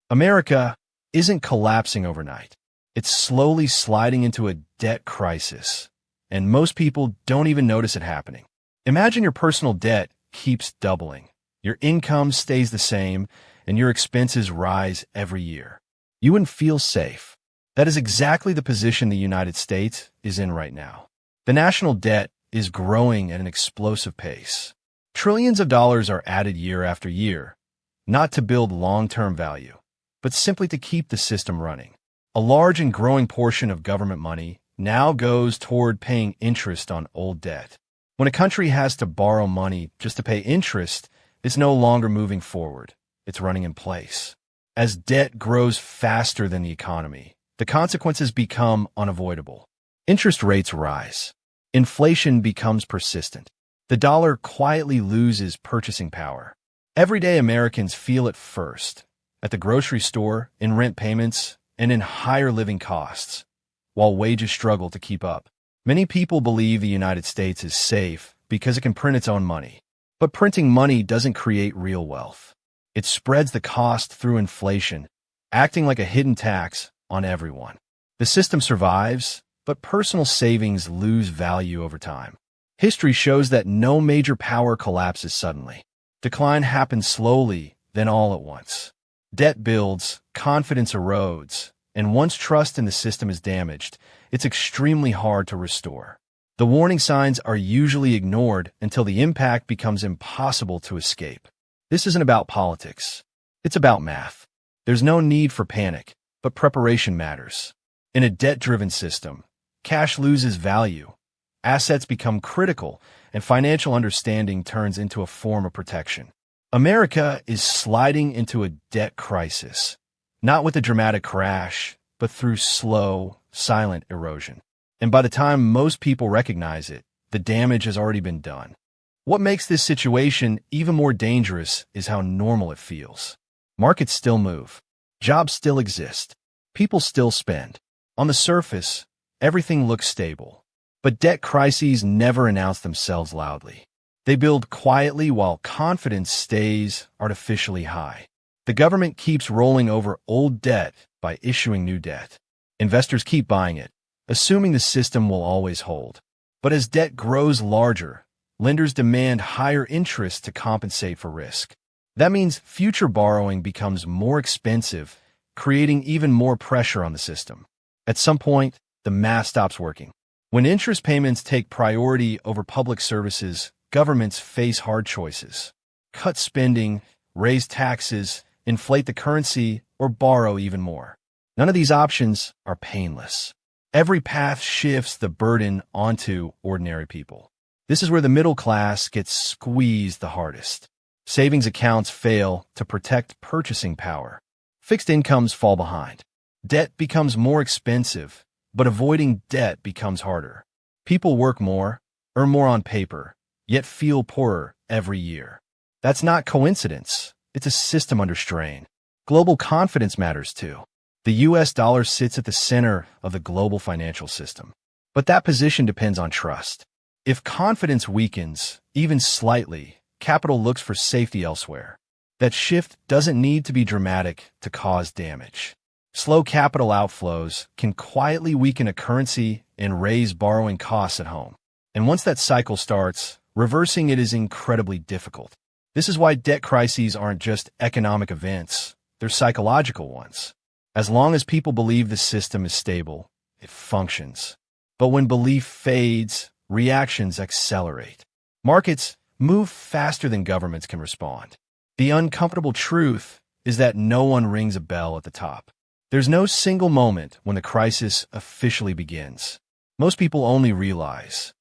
America isn't collapsing overnight. It's slowly sliding into a debt crisis, and most people don't even notice it happening. Imagine your personal debt keeps doubling. Your income stays the same, and your expenses rise every year. You wouldn't feel safe. That is exactly the position the United States is in right now. The national debt is growing at an explosive pace. Trillions of dollars are added year after year, not to build long-term value, but simply to keep the system running. A large and growing portion of government money now goes toward paying interest on old debt. When a country has to borrow money just to pay interest, it's no longer moving forward. It's running in place. As debt grows faster than the economy, the consequences become unavoidable. Interest rates rise. Inflation becomes persistent. The dollar quietly loses purchasing power. Everyday Americans feel it first, at the grocery store, in rent payments, and in higher living costs, while wages struggle to keep up. Many people believe the United States is safe because it can print its own money. But printing money doesn't create real wealth. It spreads the cost through inflation, acting like a hidden tax on everyone. The system survives, but personal savings lose value over time. History shows that no major power collapses suddenly. Decline happens slowly, then all at once. Debt builds, confidence erodes, and once trust in the system is damaged, it's extremely hard to restore. The warning signs are usually ignored until the impact becomes impossible to escape. This isn't about politics. It's about math. There's no need for panic, but preparation matters. In a debt-driven system, cash loses value, assets become critical, and financial understanding turns into a form of protection. America is sliding into a debt crisis, not with a dramatic crash, but through slow, silent erosion. And by the time most people recognize it, the damage has already been done. What makes this situation even more dangerous is how normal it feels. Markets still move. Jobs still exist. People still spend. On the surface, everything looks stable. But debt crises never announce themselves loudly. They build quietly while confidence stays artificially high. The government keeps rolling over old debt by issuing new debt. Investors keep buying it, assuming the system will always hold. But as debt grows larger, lenders demand higher interest to compensate for risk. That means future borrowing becomes more expensive, creating even more pressure on the system. At some point, the math stops working. When interest payments take priority over public services, governments face hard choices. Cut spending, raise taxes, inflate the currency, or borrow even more. None of these options are painless. Every path shifts the burden onto ordinary people. This is where the middle class gets squeezed the hardest. Savings accounts fail to protect purchasing power. Fixed incomes fall behind. Debt becomes more expensive, but avoiding debt becomes harder. People work more, earn more on paper, yet feel poorer every year. That's not coincidence. It's a system under strain. Global confidence matters too. The US dollar sits at the center of the global financial system. But that position depends on trust. If confidence weakens, even slightly, capital looks for safety elsewhere. That shift doesn't need to be dramatic to cause damage. Slow capital outflows can quietly weaken a currency and raise borrowing costs at home. And once that cycle starts, reversing it is incredibly difficult. This is why debt crises aren't just economic events, they're psychological ones. As long as people believe the system is stable, it functions. But when belief fades, reactions accelerate. Markets move faster than governments can respond. The uncomfortable truth is that no one rings a bell at the top. There's no single moment when the crisis officially begins. Most people only realize